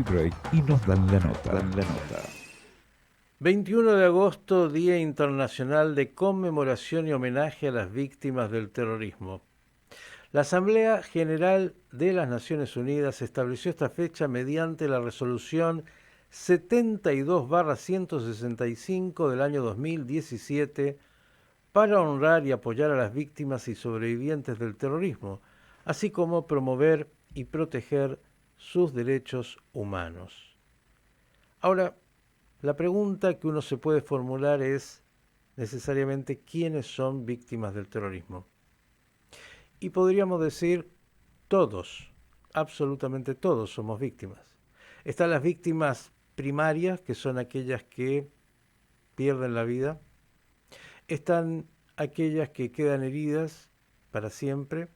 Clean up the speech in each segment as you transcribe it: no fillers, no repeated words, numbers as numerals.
break y nos dan la nota. 21 de agosto, Día Internacional de Conmemoración y Homenaje a las Víctimas del Terrorismo. La Asamblea General de las Naciones Unidas estableció esta fecha mediante la resolución 72/165 del año 2017 para honrar y apoyar a las víctimas y sobrevivientes del terrorismo, así como promover y proteger sus derechos humanos. Ahora, la pregunta que uno se puede formular es necesariamente quiénes son víctimas del terrorismo. Y podríamos decir todos, absolutamente todos somos víctimas. Están las víctimas primarias, que son aquellas que pierden la vida. Están aquellas que quedan heridas para siempre.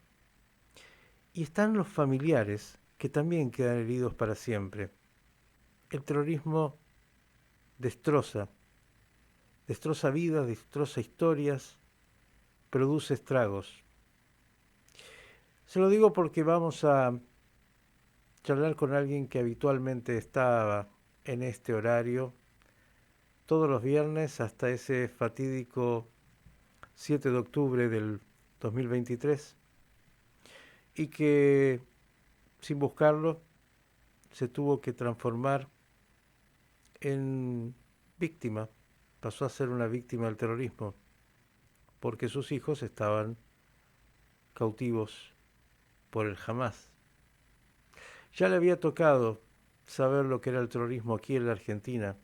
Y están los familiares, que también quedan heridos para siempre. El terrorismo destroza, destroza vidas, destroza historias, produce estragos. Se lo digo porque vamos a charlar con alguien que habitualmente estaba en este horario todos los viernes hasta ese fatídico 7 de octubre del 2023 y que sin buscarlo se tuvo que transformar en víctima, pasó a ser una víctima del terrorismo porque sus hijos estaban cautivos por el Hamas. Ya le había tocado saber lo que era el terrorismo aquí en la Argentina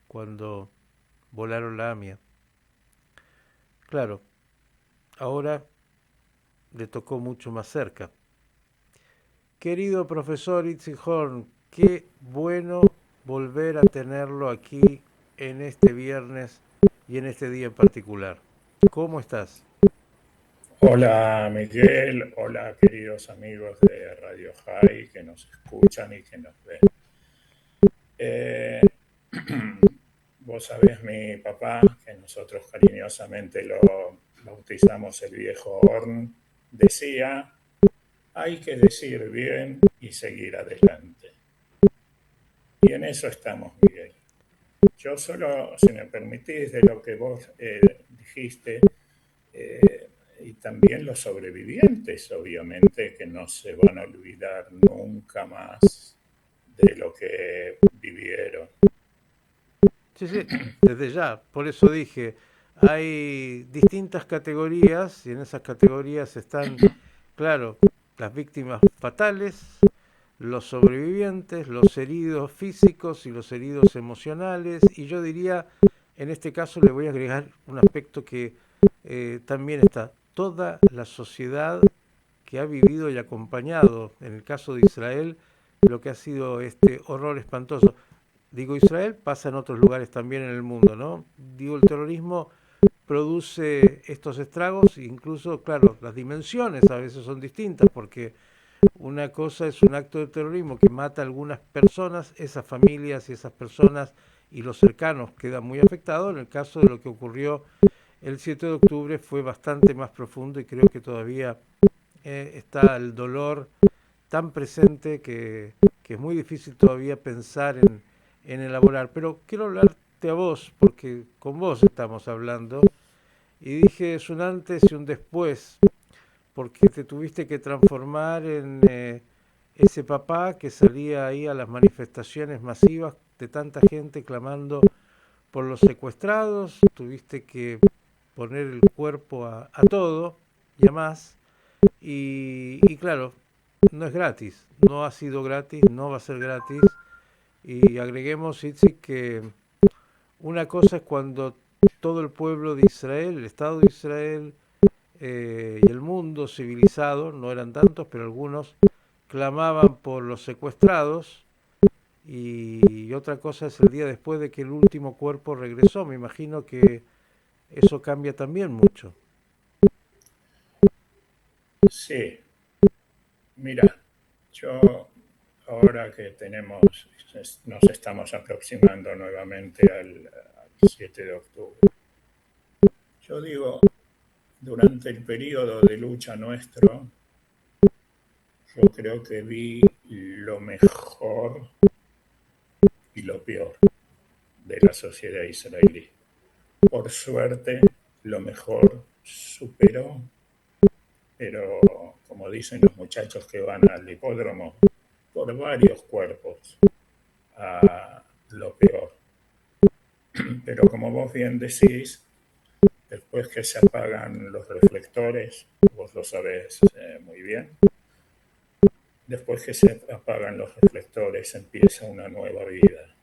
cuando volaron la AMIA. Claro, ahora le tocó mucho más cerca. Querido profesor Itzik Horn, qué bueno volver a tenerlo aquí en este viernes y en este día en particular. ¿Cómo estás? Hola Miguel, hola queridos amigos de Radio High que nos escuchan y que nos ven. Eh, Vos sabés, mi papá, que nosotros cariñosamente lo bautizamos el viejo Horn, decía, hay que decir bien y seguir adelante. Y en eso estamos, Miguel. Yo solo, si me permitís, de lo que vos dijiste, y también los sobrevivientes, obviamente, que no se van a olvidar nunca más de lo que vivieron. Sí, sí, desde ya. Por eso dije, hay distintas categorías y en esas categorías están, claro, las víctimas fatales, los sobrevivientes, los heridos físicos y los heridos emocionales. Y yo diría, en este caso le voy a agregar un aspecto que también está toda la sociedad que ha vivido y acompañado, en el caso de Israel, lo que ha sido este horror espantoso. Digo Israel, pasa en otros lugares también en el mundo, ¿no? Digo, el terrorismo produce estos estragos, incluso, claro, las dimensiones a veces son distintas, porque una cosa es un acto de terrorismo que mata a algunas personas, esas familias y esas personas y los cercanos quedan muy afectados. En el caso de lo que ocurrió el 7 de octubre fue bastante más profundo y creo que todavía está el dolor tan presente que es muy difícil todavía pensar en elaborar. Pero quiero hablarte a vos, porque con vos estamos hablando, y dije es un antes y un después, porque te tuviste que transformar en ese papá que salía ahí a las manifestaciones masivas de tanta gente clamando por los secuestrados, tuviste que poner el cuerpo a todo y a más, y claro, no es gratis, no ha sido gratis, no va a ser gratis, y agreguemos, Itzik, que una cosa es cuando todo el pueblo de Israel, el Estado de Israel y el mundo civilizado, no eran tantos, pero algunos clamaban por los secuestrados, y otra cosa es el día después de que el último cuerpo regresó. Me imagino que eso cambia también mucho. Sí, mira, yo ahora que nos estamos aproximando nuevamente al 7 de octubre, yo digo, durante el periodo de lucha nuestro, yo creo que vi lo mejor y lo peor de la sociedad israelí. Por suerte, lo mejor superó, pero como dicen los muchachos que van al hipódromo, por varios cuerpos a lo peor. Pero como vos bien decís, después que se apagan los reflectores, vos lo sabés muy bien, después que se apagan los reflectores empieza una nueva vida.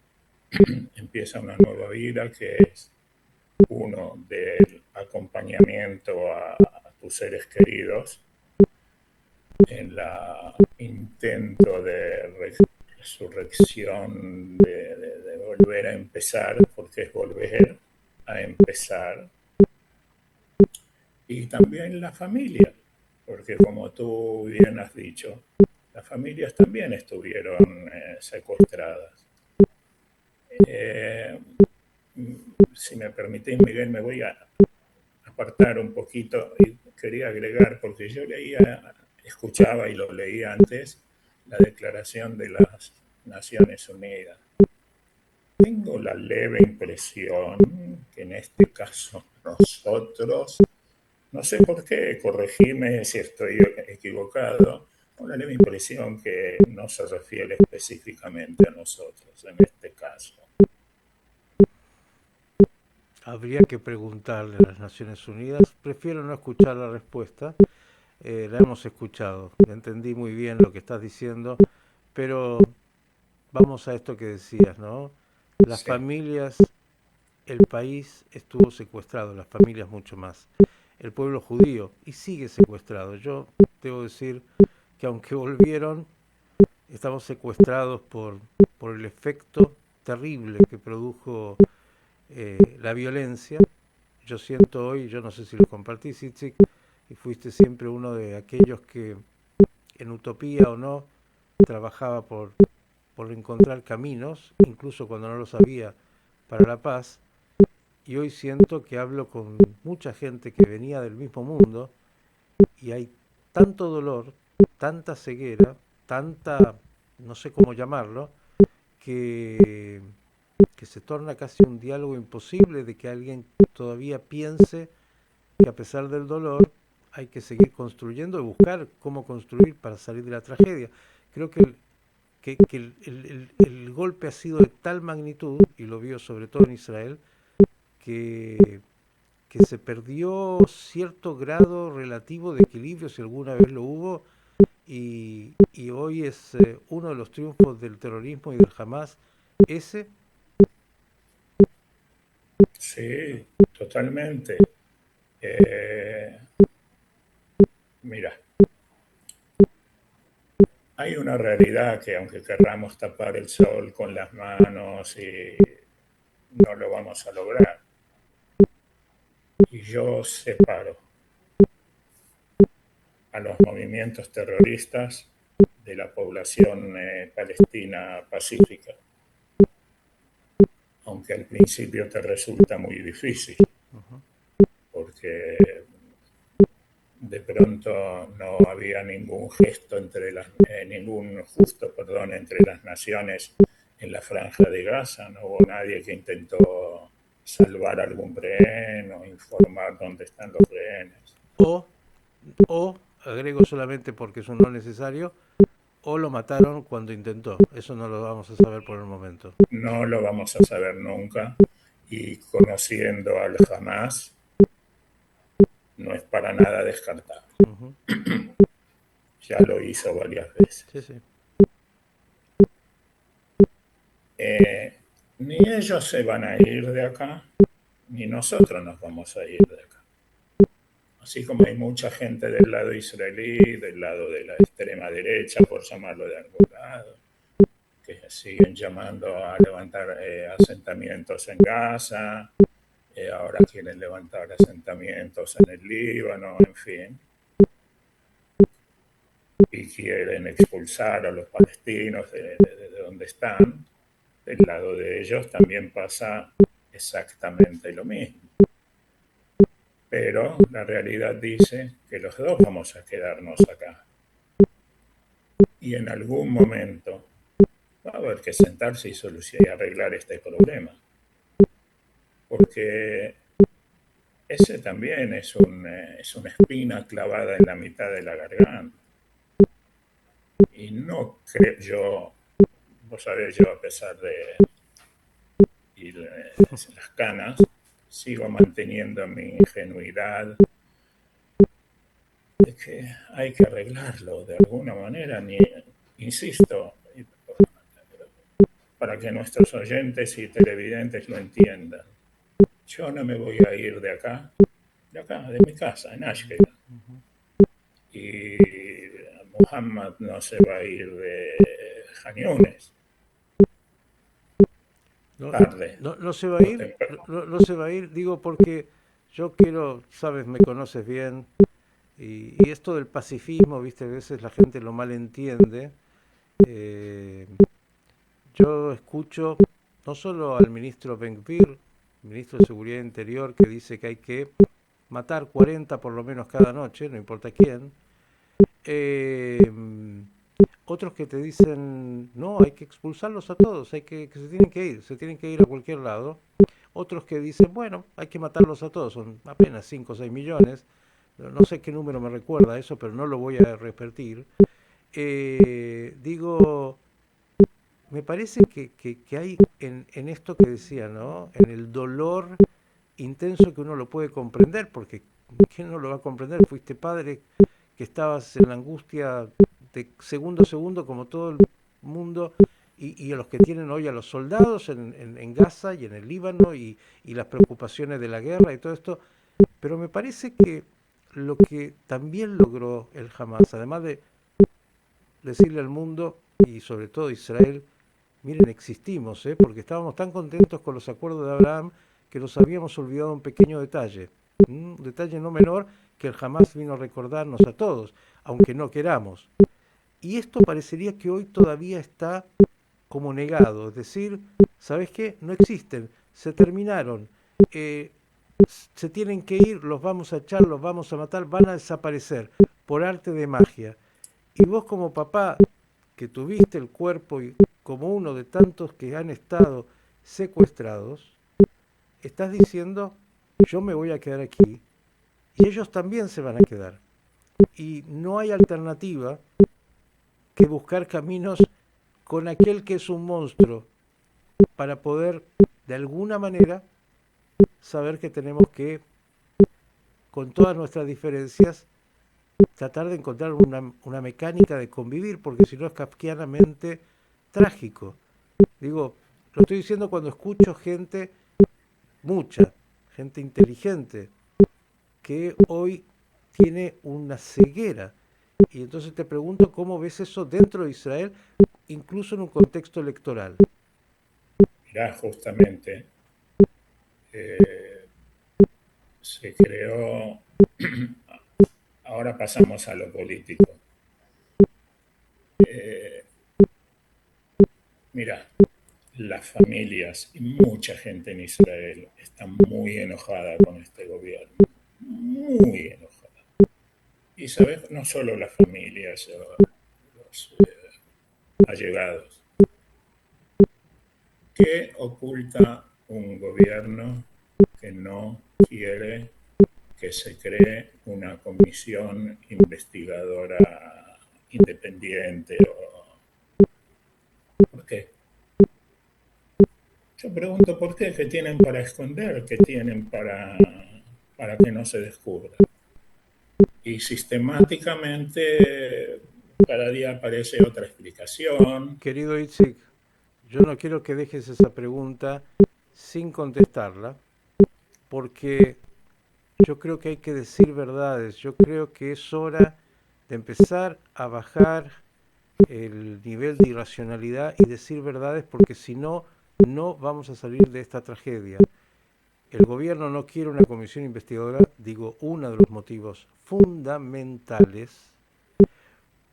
Empieza una nueva vida que es uno del acompañamiento a tus seres queridos en la intento de resurrección, de volver a empezar, porque es volver a empezar. Y también la familia, porque como tú bien has dicho, las familias también estuvieron secuestradas. Si me permitís, Miguel, me voy a apartar un poquito y quería agregar, porque yo escuchaba y lo leí antes, la declaración de las Naciones Unidas. Tengo la leve impresión que en este caso nosotros, no sé por qué, corregime si estoy equivocado, tengo la leve impresión que no se refiere específicamente a nosotros en este caso. Habría que preguntarle a las Naciones Unidas. Prefiero no escuchar la respuesta. La hemos escuchado. Entendí muy bien lo que estás diciendo, pero vamos a esto que decías, ¿no? Las Sí, familias, el país estuvo secuestrado, las familias mucho más. El pueblo judío, y sigue secuestrado. Yo debo decir que aunque volvieron, estamos secuestrados por el efecto terrible que produjo la violencia. Yo siento hoy, yo no sé si lo compartís, Itzik, y fuiste siempre uno de aquellos que, en utopía o no, trabajaba por encontrar caminos, incluso cuando no lo sabía, para la paz. Y hoy siento que hablo con mucha gente que venía del mismo mundo y hay tanto dolor, tanta ceguera, tanta, no sé cómo llamarlo, que, que se torna casi un diálogo imposible de que alguien todavía piense que a pesar del dolor hay que seguir construyendo y buscar cómo construir para salir de la tragedia. Creo que el golpe ha sido de tal magnitud, y lo vio sobre todo en Israel, que, que se perdió cierto grado relativo de equilibrio, si alguna vez lo hubo, y hoy es uno de los triunfos del terrorismo y del Hamas ese. sí, totalmente. Eh, Mira, hay una realidad que aunque querramos tapar el sol con las manos y no lo vamos a lograr. Y yo separo a los movimientos terroristas de la población palestina pacífica, aunque al principio te resulta muy difícil, porque de pronto no había ningún gesto entre las naciones en la franja de Gaza, no hubo nadie que intentó salvar algún rehén o informar dónde están los rehenes. O, o, agrego solamente porque es un no necesario, o lo mataron cuando intentó. Eso no lo vamos a saber por el momento. No lo vamos a saber nunca y conociendo al Hamas no es para nada descartable. Ujú. Ya lo hizo varias veces. Sí, sí. Ni ellos se van a ir de acá, ni nosotros nos vamos a ir de acá. Así como hay mucha gente del lado israelí, del lado de la extrema derecha, por llamarlo de algún lado, que siguen llamando a levantar asentamientos en Gaza, ahora quieren levantar asentamientos en el Líbano, en fin, y quieren expulsar a los palestinos de donde están. Del lado de ellos también pasa exactamente lo mismo. Pero la realidad dice que los dos vamos a quedarnos acá. y en algún momento va a haber que sentarse y solucionar y arreglar este problema. Porque ese también es una espina clavada en la mitad de la garganta. Y no creo yo, vos sabés, yo a pesar de las canas, sigo manteniendo mi ingenuidad de que hay que arreglarlo de alguna manera, insisto, para que nuestros oyentes y televidentes lo entiendan. Yo no me voy a ir de acá, de mi casa, en Ashkelon. Y Muhammad no se va a ir de Khan Younis. Tarde. No se va a ir, no se va a ir, digo porque yo quiero, sabes, me conoces bien, y esto del pacifismo, viste, a veces la gente lo malentiende. Yo escucho no solo al ministro Ben-Gvir, ministro de Seguridad Interior, que dice que hay que matar 40 por lo menos cada noche, no importa quién. Otros que te dicen, no, hay que expulsarlos a todos, que se tienen que ir a cualquier lado. Otros que dicen, bueno, hay que matarlos a todos, son apenas 5 o 6 millones. No sé qué número me recuerda eso, pero no lo voy a repetir. Digo, me parece que hay en esto que decía, ¿no? En el dolor intenso que uno lo puede comprender, porque ¿quién no lo va a comprender? Fuiste padre, que estabas en la angustia de segundo a segundo como todo el mundo, y a los que tienen hoy a los soldados en Gaza y en el Líbano, y las preocupaciones de la guerra y todo esto. Pero me parece que lo que también logró el Hamas, además de decirle al mundo y sobre todo a Israel, miren, existimos, porque estábamos tan contentos con los acuerdos de Abraham que nos habíamos olvidado un pequeño detalle, un detalle no menor que el Hamas vino a recordarnos a todos, aunque no queramos. Y esto parecería que hoy todavía está como negado, es decir, ¿sabes qué? No existen, se terminaron, se tienen que ir, los vamos a echar, los vamos a matar, van a desaparecer por arte de magia. Y vos como papá, que tuviste el cuerpo y como uno de tantos que han estado secuestrados, estás diciendo, yo me voy a quedar aquí y ellos también se van a quedar. Y no hay alternativa que buscar caminos con aquel que es un monstruo para poder, de alguna manera, saber que tenemos que, con todas nuestras diferencias, tratar de encontrar una mecánica de convivir, porque si no es kafkianamente trágico. Digo, lo estoy diciendo cuando escucho gente, mucha gente inteligente, que hoy tiene una ceguera. Y entonces te pregunto cómo ves eso dentro de Israel, incluso en un contexto electoral. Mirá, justamente se creó, ahora pasamos a lo político. Mira, las familias y mucha gente en Israel están muy enojada con este gobierno, muy enojada. Y sabes, no solo las familias, los allegados. ¿Qué oculta un gobierno que no quiere que se cree una comisión investigadora independiente? ¿Por qué? Yo pregunto por qué, ¿qué tienen para esconder? ¿Qué tienen para que no se descubra? Y sistemáticamente cada día aparece otra explicación. Querido Itzik, yo no quiero que dejes esa pregunta sin contestarla, porque yo creo que hay que decir verdades. Yo creo que es hora de empezar a bajar el nivel de irracionalidad y decir verdades, porque si no, no vamos a salir de esta tragedia. El gobierno no quiere una comisión investigadora, digo, uno de los motivos fundamentales,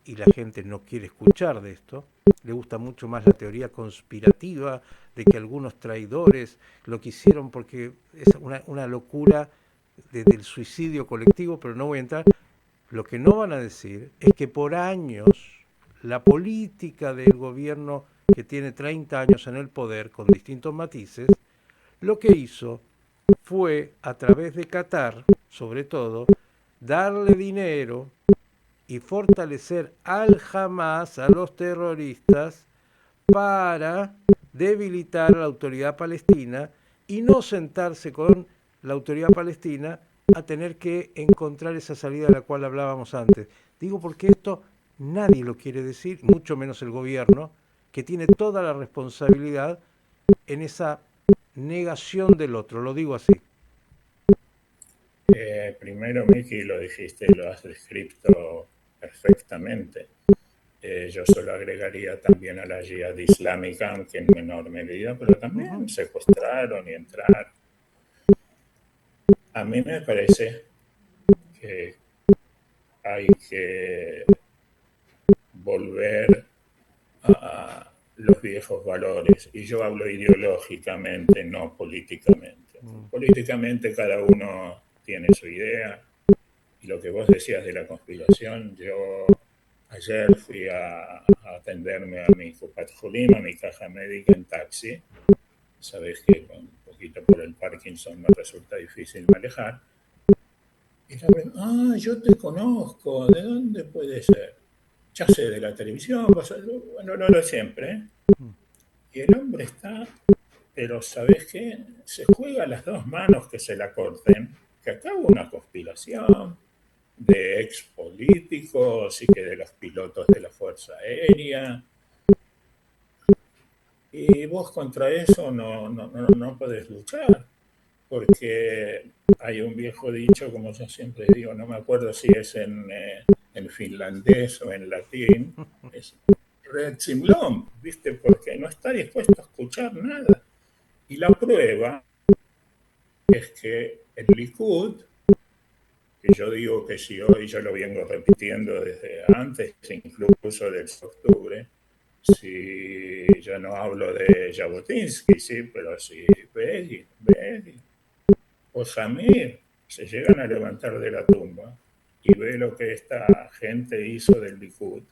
y la gente no quiere escuchar de esto, le gusta mucho más la teoría conspirativa de que algunos traidores lo quisieron porque es una locura del suicidio colectivo, pero no voy a entrar. Lo que no van a decir es que por años la política del gobierno que tiene 30 años en el poder, con distintos matices, lo que hizo fue, a través de Qatar, sobre todo, darle dinero y fortalecer al Hamas, a los terroristas, para debilitar a la autoridad palestina y no sentarse con la autoridad palestina a tener que encontrar esa salida de la cual hablábamos antes. Digo porque esto nadie lo quiere decir, mucho menos el gobierno, que tiene toda la responsabilidad en esa negación del otro, lo digo así. Primero, Miki, lo dijiste y lo has descrito perfectamente. Yo solo agregaría también a la Jihad Islámica, aunque en menor medida, pero también secuestraron y entraron. A mí me parece que hay que volver a los viejos valores, y yo hablo ideológicamente, no políticamente. Políticamente cada uno tiene su idea, y lo que vos decías de la conspiración, yo ayer fui a atenderme a mi Kupat Julim, a mi caja médica en taxi. Sabés que con un poquito por el Parkinson me resulta difícil manejar. Y la verdad, yo te conozco, ¿de dónde puede ser? Ya sé, de la televisión, bueno, no lo siempre, ¿eh? Y el hombre está, pero ¿sabés qué? Se juega a las dos manos que se la corten, que acá hubo una conspiración de ex políticos y que de los pilotos de la Fuerza Aérea. Y vos contra eso no podés luchar, porque hay un viejo dicho, como yo siempre digo, no me acuerdo si es en finlandés o en latín, es Red Simlom, ¿viste? Porque no está dispuesto a escuchar nada. Y la prueba es que el Likud, que yo digo que si hoy yo lo vengo repitiendo desde antes, incluso del octubre, si yo no hablo de Jabotinsky, sí, pero si Begin o Samir se llegan a levantar de la tumba y ve lo que esta gente hizo del Likud,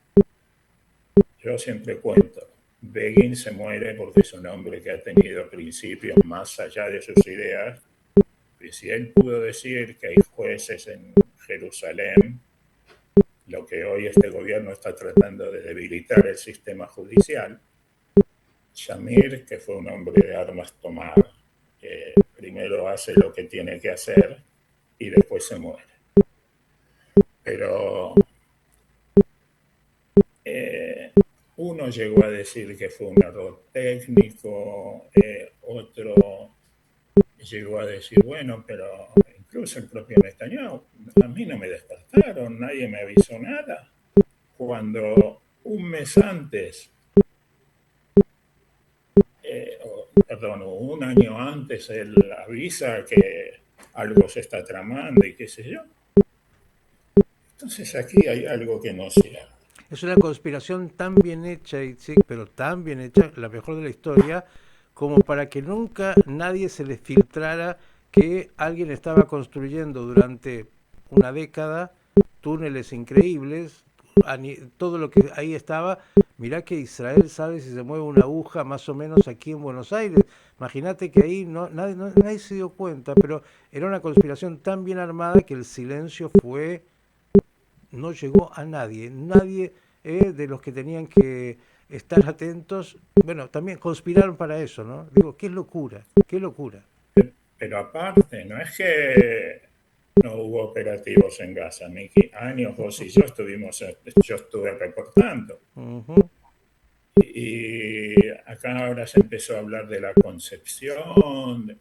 yo siempre cuento, Begin se muere porque es un hombre que ha tenido principios más allá de sus ideas, y si él pudo decir que hay jueces en Jerusalén, lo que hoy este gobierno está tratando de debilitar el sistema judicial, Shamir, que fue un hombre de armas tomar, primero hace lo que tiene que hacer y después se muere. Pero uno llegó a decir que fue un error técnico, otro llegó a decir, bueno, pero incluso el propio Netanyahu, a mí no me despertaron, nadie me avisó nada. Cuando un mes antes, perdón, un año antes, él avisa que algo se está tramando y qué sé yo. Entonces aquí hay algo que no cierra. Es una conspiración tan bien hecha, Itzik, pero tan bien hecha, la mejor de la historia, como para que nunca nadie se les filtrara que alguien estaba construyendo durante una década túneles increíbles, todo lo que ahí estaba. Mirá que Israel sabe si se mueve una aguja más o menos aquí en Buenos Aires. Imagínate que ahí nadie se dio cuenta, pero era una conspiración tan bien armada que el silencio fue, no llegó a nadie, nadie de los que tenían que estar atentos, bueno, también conspiraron para eso, ¿no? Digo, qué locura, qué locura. Pero aparte, no es que no hubo operativos en Gaza, Miki. Años vos y yo yo estuve reportando. Y acá ahora se empezó a hablar de la concepción.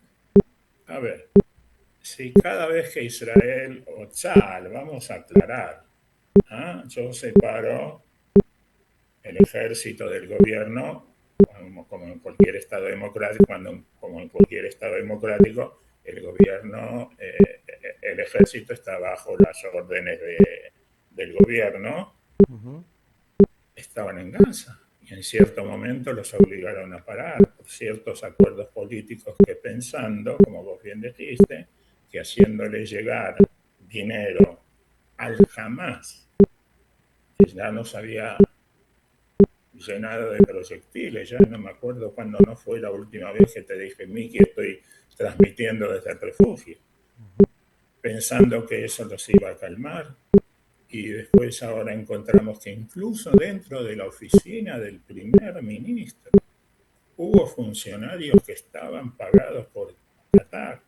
A ver, si cada vez que Israel o Tzal, vamos a aclarar, yo separo el ejército del gobierno, como en cualquier estado democrático, como en cualquier estado democrático, el gobierno, el ejército está bajo las órdenes del gobierno. Estaban en Gaza y en cierto momento los obligaron a parar por ciertos acuerdos políticos que, pensando, como vos bien dijiste, que haciéndole llegar dinero al Hamas, que ya nos había llenado de proyectiles. Ya no me acuerdo cuándo no fue la última vez que te dije, Miki, estoy transmitiendo desde el refugio, pensando que eso los iba a calmar. Y después ahora encontramos que incluso dentro de la oficina del primer ministro hubo funcionarios que estaban pagados por Qatar.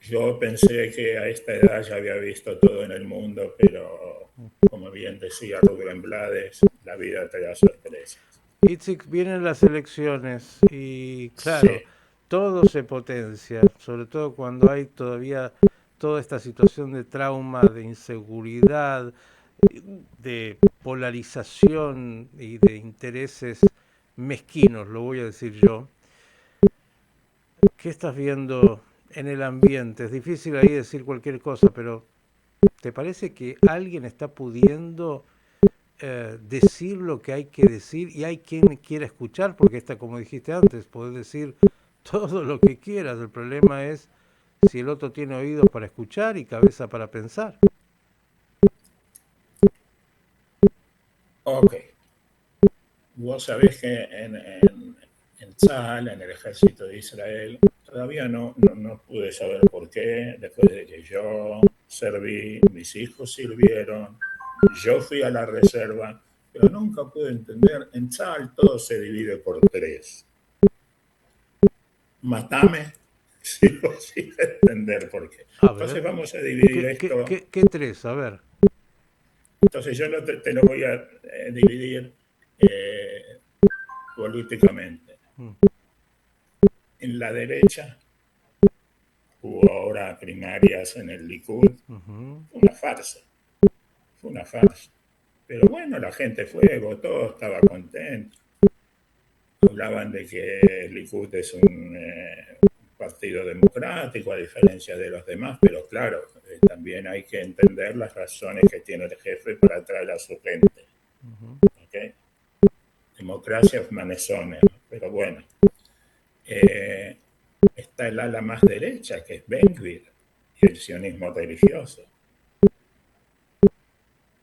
Yo pensé que a esta edad ya había visto todo en el mundo, pero como bien decía Rubén Blades, la vida te da sorpresas. Itzik, vienen las elecciones y claro, Sí, todo se potencia, sobre todo cuando hay todavía toda esta situación de trauma, de inseguridad, de polarización y de intereses mezquinos, lo voy a decir yo. ¿Qué estás viendo en el ambiente? Es difícil ahí decir cualquier cosa, pero ¿te parece que alguien está pudiendo decir lo que hay que decir y hay quien quiera escuchar? Porque esta, como dijiste antes, podés decir todo lo que quieras. El problema es si el otro tiene oídos para escuchar y cabeza para pensar. ok. Vos sabés que en Tzal, en el ejército de Israel, todavía no pude saber por qué, después de que yo serví, mis hijos sirvieron, yo fui a la reserva, pero nunca pude entender, en Tzal todo se divide por tres. Matame si consigo entender por qué. A Entonces ver, vamos a dividir esto. qué tres? A ver. Entonces yo te lo voy a dividir eh, políticamente. Mm, En la derecha hubo ahora primarias en el Likud, ujú, una farsa, fue una farsa. Pero bueno, la gente fue, votó, estaba contento. Hablaban de que el Likud es un partido democrático a diferencia de los demás, pero claro, también hay que entender las razones que tiene el jefe para atraer a su gente. ujú. ¿Okay? Democracia es manezones, pero bueno. Eh, Está el ala más derecha, que es Ben-Gvir, y el sionismo religioso.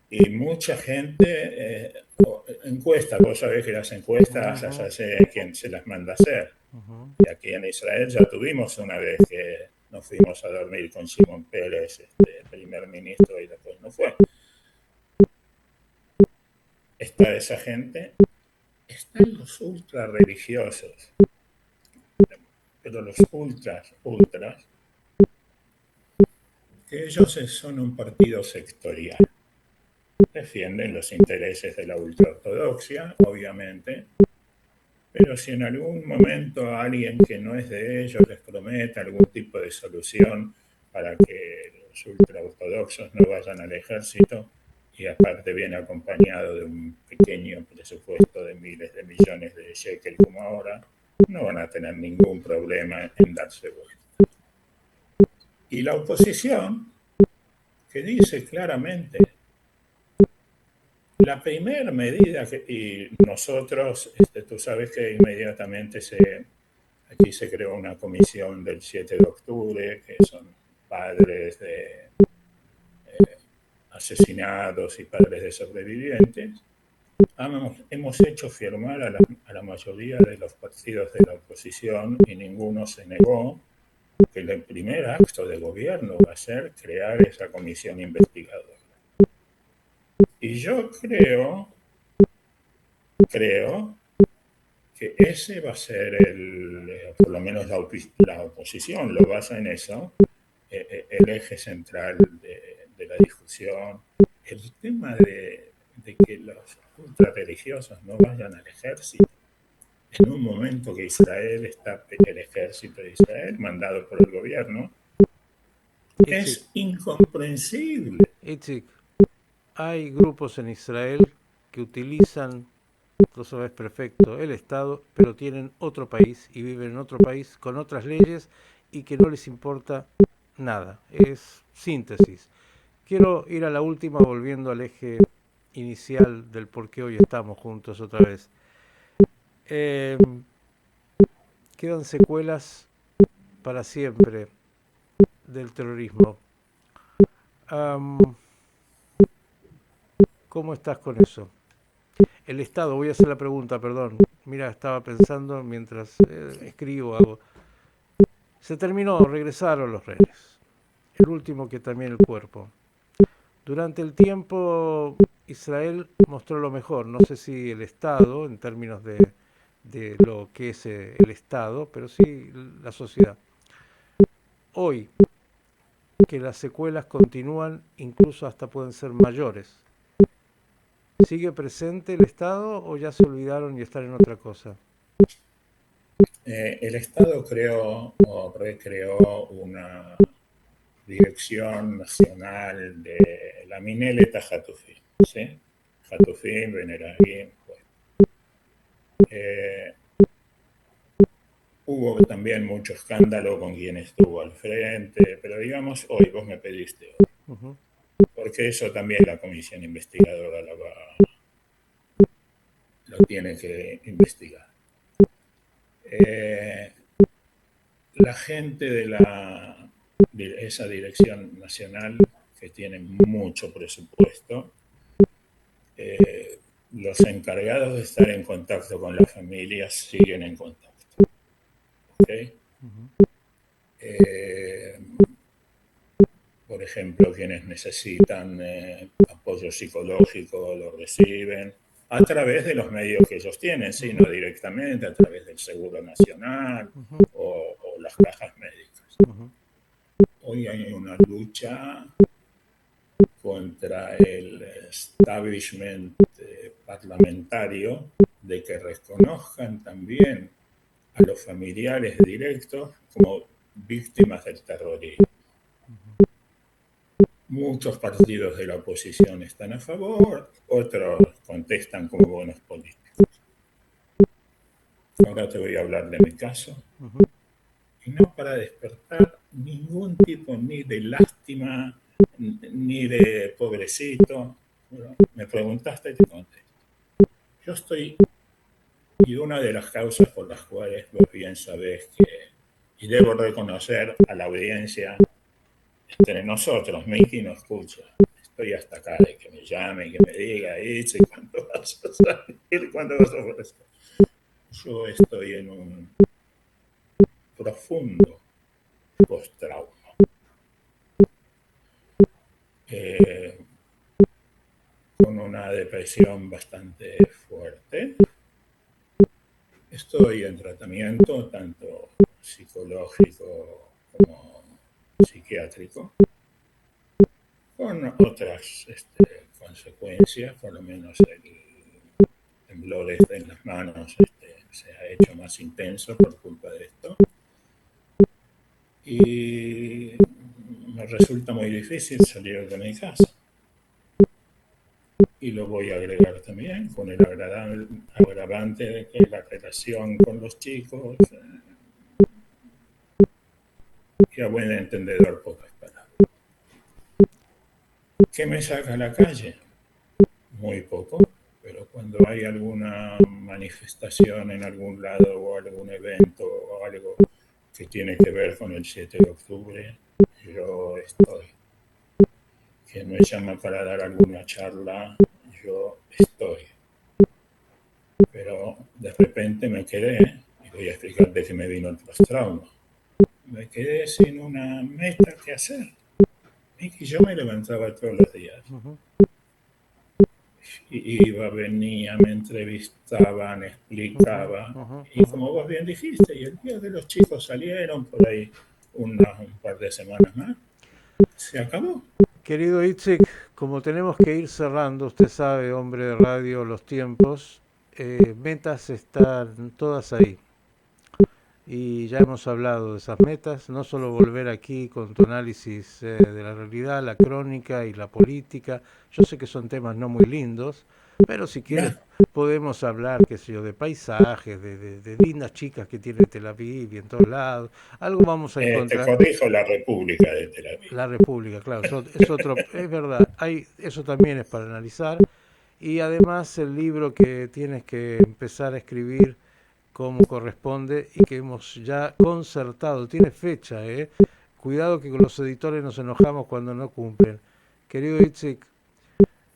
Y mucha gente, encuestas, vos sabés que las encuestas Ujú, las hace quien se las manda a hacer. ujú. Y aquí en Israel ya tuvimos una vez que nos fuimos a dormir con Simón Pérez, primer ministro, y después no fue. Está esa gente, están los ultra religiosos, pero los ultras, que ellos son un partido sectorial. Defienden los intereses de la ultraortodoxia, obviamente, pero si en algún momento alguien que no es de ellos les promete algún tipo de solución para que los ultraortodoxos no vayan al ejército, y aparte viene acompañado de un pequeño presupuesto de miles de millones de shekel como ahora, no van a tener ningún problema en darse vuelta. Y la oposición, que dice claramente, la primera medida, y nosotros, tú sabes que inmediatamente aquí se creó una comisión del 7 de octubre, que son padres de asesinados y padres de sobrevivientes. Hemos hecho firmar a la mayoría de los partidos de la oposición y ninguno se negó que el primer acto de gobierno va a ser crear esa comisión investigadora. Y yo creo que ese va a ser por lo menos la oposición lo basa en eso, el eje central de la discusión. El tema de que los ultrarreligiosos no vayan al ejército, en un momento que Israel está, el ejército de Israel, mandado por el gobierno, Itzik, es incomprensible. Itzik, hay grupos en Israel que utilizan, lo sabes perfecto, el Estado, pero tienen otro país y viven en otro país con otras leyes y que no les importa nada. Es síntesis. Quiero ir a la última volviendo al eje inicial del por qué hoy estamos juntos otra vez. Eh, Quedan secuelas para siempre del terrorismo. Um, ¿Cómo estás con eso? El Estado, voy a hacer la pregunta, perdón. Mira, estaba pensando mientras escribo algo. Se terminó, regresaron los rehenes. El último que también el cuerpo. Durante el tiempo Israel mostró lo mejor. No sé si el Estado, en términos de lo que es el Estado, pero sí la sociedad. Hoy, que las secuelas continúan, incluso hasta pueden ser mayores. ¿Sigue presente el Estado o ya se olvidaron y están en otra cosa? El Estado creó o recreó una Dirección Nacional de la Mineleta Hatufim, ¿sí? Hatufim, Beneraim. Bueno. Hubo también mucho escándalo con quien estuvo al frente, pero digamos, hoy vos me pediste hoy, Uh-huh. porque eso también la comisión investigadora lo tiene que investigar. La gente de esa dirección nacional, que tiene mucho presupuesto, los encargados de estar en contacto con las familias siguen en contacto. ¿Okay? Uh-huh. Por ejemplo, quienes necesitan apoyo psicológico lo reciben a través de los medios que ellos tienen, sí, no directamente, a través del Seguro Nacional o las cajas médicas. Hoy hay una lucha contra el establishment parlamentario de que reconozcan también a los familiares directos como víctimas del terrorismo. Muchos partidos de la oposición están a favor, otros contestan como buenos políticos. Ahora te voy a hablar de mi caso. Y no para despertar ningún tipo ni de lástima, ni de pobrecito. Bueno, me preguntaste y te contesto. Yo estoy, y una de las causas por las cuales vos bien sabés que, y debo reconocer a la audiencia, entre nosotros, Miki no escucha. Estoy hasta acá de que me llame, que me diga, Itzi, ¿cuándo vas a salir? ¿Cuándo vas a ofrecer? Yo estoy en un profundo post-trauma. Con una depresión bastante fuerte. Estoy en tratamiento, tanto psicológico como psiquiátrico, con otras consecuencias, por lo menos el temblor en las manos se ha hecho más intenso por culpa de esto. Y me resulta muy difícil salir de mi casa. Y lo voy a agregar también con el agravante de que la relación con los chicos, y a buen entendedor, pocas palabras. ¿Qué me saca a la calle? Muy poco, pero cuando hay alguna manifestación en algún lado o algún evento o algo que tiene que ver con el 7 de octubre, yo estoy. Quien me llama para dar alguna charla, yo estoy. Pero de repente me quedé, y voy a explicar de qué me vino el post-trauma, me quedé sin una meta que hacer. Y yo me levantaba todos los días. Y iba, venía, me entrevistaban, explicaba. Y como vos bien dijiste, y el día que los chicos salieron por ahí un par de semanas más, se acabó. Querido Itzik, como tenemos que ir cerrando, usted sabe, hombre de radio, los tiempos, metas están todas ahí. Y ya hemos hablado de esas metas, no solo volver aquí con tu análisis de la realidad, la crónica y la política. Yo sé que son temas no muy lindos, pero si quieres podemos hablar, qué sé yo, de paisajes, de lindas chicas que tiene Tel Aviv y en todos lados. Algo vamos a encontrar. Te corrijo, la República de Tel Aviv. La República, claro, es verdad. Eso también es para analizar. Y además el libro que tienes que empezar a escribir como corresponde y que hemos ya concertado, tiene fecha, cuidado que con los editores nos enojamos cuando no cumplen. Querido Itzik,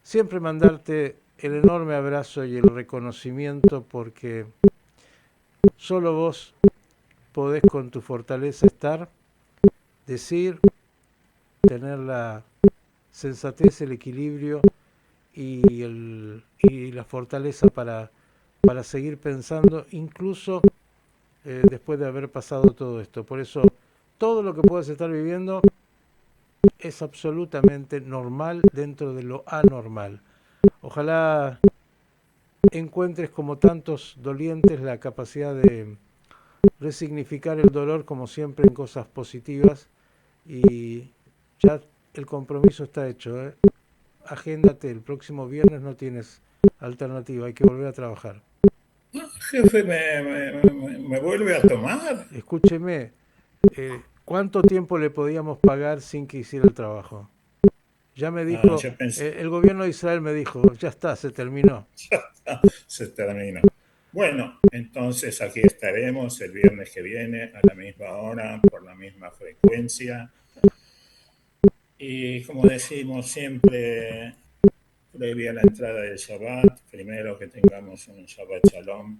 siempre mandarte el enorme abrazo y el reconocimiento porque solo vos podés con tu fortaleza estar, decir, tener la sensatez, el equilibrio y la fortaleza para seguir pensando, incluso después de haber pasado todo esto. Por eso, todo lo que puedas estar viviendo es absolutamente normal dentro de lo anormal. Ojalá encuentres, como tantos dolientes, la capacidad de resignificar el dolor, como siempre, en cosas positivas, y ya el compromiso está hecho, ¿eh? Agéndate, el próximo viernes no tienes alternativa, hay que volver a trabajar. Jefe, me vuelve a tomar. Escúcheme, ¿cuánto tiempo le podíamos pagar sin que hiciera el trabajo? Ya me dijo, Yo pensé, el gobierno de Israel me dijo, ya está, se terminó. se terminó. Bueno, entonces aquí estaremos el viernes que viene a la misma hora, por la misma frecuencia. Y como decimos siempre, previa a la entrada del Shabbat, primero que tengamos un Shabbat Shalom,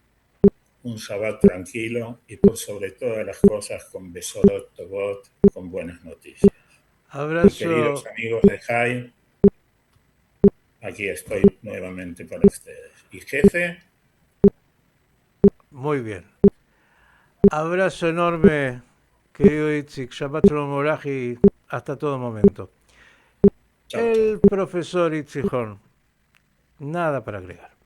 un Shabbat tranquilo y por sobre todas las cosas con Besorot Tovot, con buenas noticias. Y queridos Abrazo, amigos de Jai, aquí estoy nuevamente para ustedes. Y jefe, muy bien. Abrazo enorme, querido Itzik, Shabbat Shalom Oraji, hasta todo momento. chao, chao. El profesor Itzik Horn, nada para agregar.